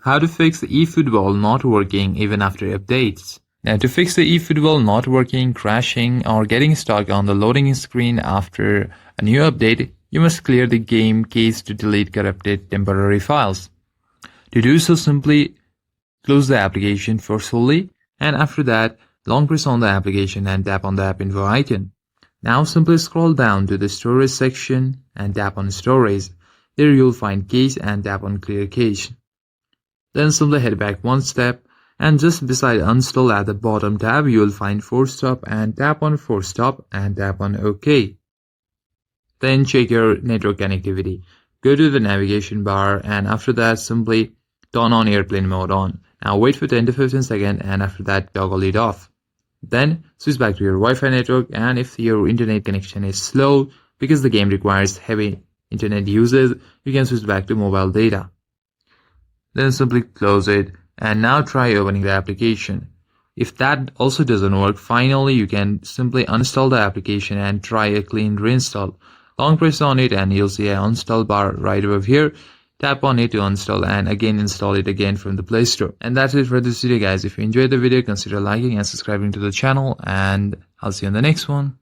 How to fix the eFootball not working even after updates. Now, to fix the eFootball not working, crashing, or getting stuck on the loading screen after a new update, you must clear the game case to delete corrupted temporary files. To do so, simply close the application forcefully, and after that, long press on the application and tap on the app info icon. Now simply scroll down to the storage section and tap on storage. There you'll find cache and tap on clear cache. Then simply head back one step, and just beside uninstall at the bottom tab you will find force stop, and tap on force stop and tap on OK. Then check your network connectivity. Go to the navigation bar, and after that simply turn on airplane mode on. Now wait for 10 to 15 seconds, and after that toggle it off. Then switch back to your Wi-Fi network, and if your internet connection is slow because the game requires heavy internet usage, you can switch back to mobile data. Then simply close it, and now try opening the application. If that also doesn't work, finally you can simply uninstall the application and try a clean reinstall. Long press on it and you'll see an uninstall bar right above here. Tap on it to uninstall and again install it again from the Play Store. And that's it for this video, guys. If you enjoyed the video, consider liking and subscribing to the channel, and I'll see you in the next one.